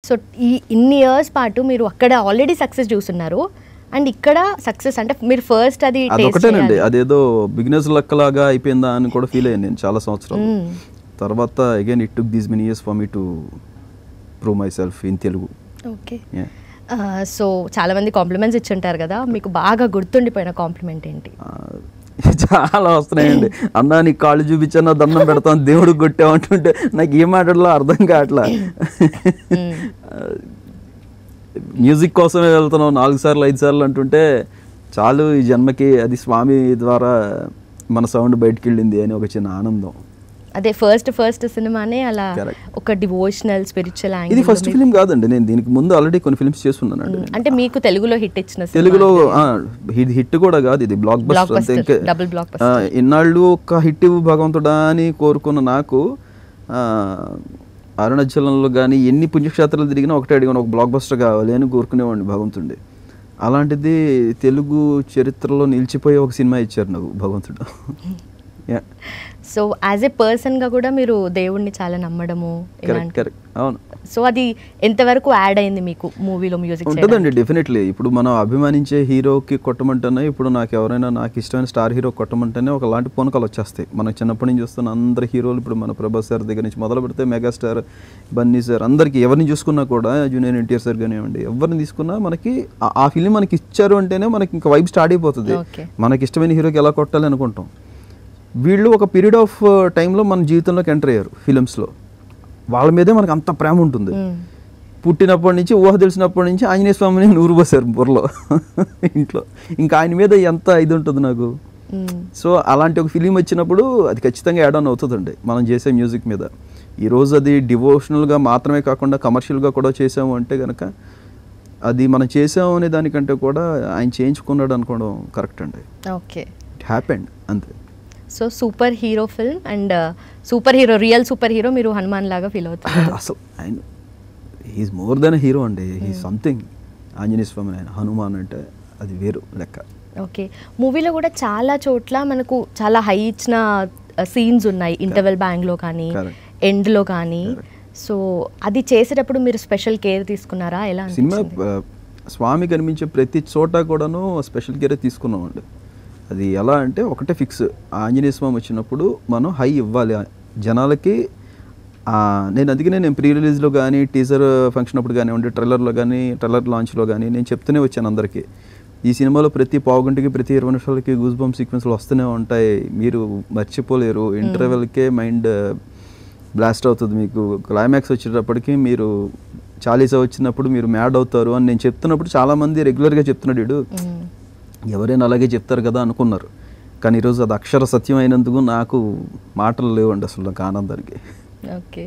So ఇన్ని years పాటు మీరు అక్కడ ఆల్రెడీ సక్సెస్ చూస్తున్నారు అండ్ ఇక్కడ సక్సెస్ అంటే మీరు ఫస్ట్ అది ఒకటేనండి, అదేదో బిగినర్స్ లెక్కలాగా అయిపోయిందా అని కూడా ఫీల్ అయ్యాను నేను చాలా సంవత్సరాలు. తర్వాత again it took these many years for me to prove my self in Telugu. Okay. So చాలా మంది కాంప్లిమెంట్స్ ఇచ్చుంటారు కదా, మీకు బాగా గుర్తుండిపోయిన కాంప్లిమెంట్ ఏంటి? చాలా వస్తున్నాయండి. అన్నా నీకు కాళ్ళు చూపించాను, దండం పెడతాను, దేవుడికి కొట్టామంటుంటే నాకు ఏం మాట్లాడలో అర్థం కావట్లా. మ్యూజిక్ కోసమే వెళ్తున్నావు 4 సార్లు 5 సార్లు అంటుంటే చాలు ఈ జన్మకి అది స్వామి ద్వారా మన సౌండ్ బయటికి వెళ్ళింది అని ఒక చిన్న ఆనందం. అదే ఫస్ట్ సినిమానే అలా ఒక డివోషనల్ స్పిరిచువల్ యాంగిల్. ఇది ఫస్ట్ ఫిల్మ్ కాదండి, నేను దీనికి ముందు ఆల్రెడీ కొన్ని ఫిల్మ్స్ చేస్తున్నాను. అంటే మీకు తెలుగులో హిట్ ఇచ్చిన తెలుగులో హిట్ కూడా కాదు, ఇది block buster. Double block buster. ఇన్నాళ్ళు ఒక హిట్ భగవంతుడా అని కోరుకున్న నాకు అరుణాచలంలో కానీ ఎన్ని పుణ్యక్షేత్రాలు తిరిగినా ఒకటే అడిగాను, ఒక బ్లాక్ బస్టర్ కావాలి అని కోరుకునేవాడిని భగవంతుడి. అలాంటిది తెలుగు చరిత్రలో నిలిచిపోయే ఒక సినిమా ఇచ్చారు నాకు భగవంతుడు. సో యాజ్ ఏ పర్సన్గా కూడా మీరు దేవుడిని చాలా నమ్మడము అవును. సో అది ఎంతవరకు యాడ్ అయింది మీకు మూవీలో మ్యూజిక్? ఉంటుందండి డెఫినెట్లీ. ఇప్పుడు మనం అభిమానించే హీరోకి కొట్టమంటేనే, ఇప్పుడు నాకు ఎవరైనా నాకు ఇష్టమైన స్టార్ హీరో కొట్టమంటేనే ఒకలాంటి పూనకాలు వచ్చేస్తాయి. మనకు చిన్నప్పటి నుంచి చూస్తున్న అందరు హీరోలు, ఇప్పుడు మన ప్రభాస్ సార్ దగ్గర నుంచి మొదలు పెడితే మెగాస్టార్ బన్నీ సార్, అందరికీ ఎవరిని చూసుకున్నా కూడా, జూనియర్ ఎన్టీఆర్ సార్ కానివ్వండి, ఎవరిని తీసుకున్నా మనకి ఆ ఫిలిం మనకి ఇచ్చారు అంటేనే మనకి ఇంకా వైబ్ స్టార్ట్ అయిపోతుంది. మనకి ఇష్టమైన హీరోకి ఎలా కొట్టాలి అనుకుంటాం. వీళ్ళు ఒక పీరియడ్ ఆఫ్ టైంలో మన జీవితంలోకి ఎంటర్ అయ్యారు ఫిలిమ్స్లో. వాళ్ళ మీదే మనకు అంత ప్రేమ ఉంటుంది. పుట్టినప్పటి నుంచి, ఊహ తెలిసినప్పటి నుంచి ఆంజనేయ స్వామిని నూరు పోసారు బుర్రలో ఇంట్లో. ఇంకా ఆయన మీద ఎంత ఇది ఉంటుంది నాకు. సో అలాంటి ఒక ఫిలిం వచ్చినప్పుడు అది ఖచ్చితంగా యాడ్ ఆన్ అవుతుందండి మనం చేసే మ్యూజిక్ మీద. ఈరోజు అది డివోషనల్గా మాత్రమే కాకుండా కమర్షియల్గా కూడా చేసాము అంటే కనుక అది మనం చేసాము అనే దానికంటే కూడా ఆయన చేయించుకున్నాడు అనుకోవడం కరెక్ట్ అండి. ఓకే, ఇట్ హ్యాపెండ్ అంతే. So super hero film and super hero, real super hero మీరు హనుమాన్ లాగా ఫీల్ అవుతారు. అసలు ఆయన హీఈస్ మోర్ దెన్ హీరో అండి, హీ సంథింగ్. ఆంజనేయ స్వామి ఆయన హనుమాన్ అంటే అది వేరు లెక్క. ఓకే. మూవీలో కూడా చాలా చోట్ల మనకు చాలా హై ఇచ్చిన సీన్స్ ఉన్నాయి, ఇంటర్వెల్ బ్యాంగ్లో కానీ ఎండ్లో కానీ. సో అది చేసేటప్పుడు మీరు స్పెషల్ కేర్ తీసుకున్నారా? ఎలా సినిమా స్వామి కనిపించే ప్రతి చోట కూడాను స్పెషల్ కేర్ తీసుకున్నామండి. అది ఎలా అంటే ఒకటే ఫిక్స్, ఆంజనేయ స్వామి వచ్చినప్పుడు మనం హై ఇవ్వాలి జనాలకి. అందుకనే నేను ప్రీ రిలీజ్లో కానీ, టీజర్ ఫంక్షన్ అప్పుడు కానివ్వండి, ట్రైలర్లో కానీ, ట్రైలర్ లాంచ్లో కానీ నేను చెప్తూనే వచ్చాను అందరికీ, ఈ సినిమాలో ప్రతి పావుగంటకి, ప్రతి 20 నిమిషాలకి గూస్ బంప్ సీక్వెన్స్లు వస్తూనే ఉంటాయి, మీరు మర్చిపోలేరు. ఇంటర్వెల్కే మైండ్ బ్లాస్ట్ అవుతుంది మీకు. క్లైమాక్స్ వచ్చేటప్పటికి మీరు చాలీసా వచ్చినప్పుడు మీరు మ్యాడ్ అవుతారు అని నేను చెప్తున్నప్పుడు చాలామంది రెగ్యులర్గా చెప్తున్నాడు, వీడు ఎవరైనా అలాగే చెప్తారు కదా అనుకున్నారు. కానీ ఈరోజు అది అక్షర సత్యం అయినందుకు నాకు మాటలు లేవండి అసలు నాకు ఆనందానికి. ఓకే.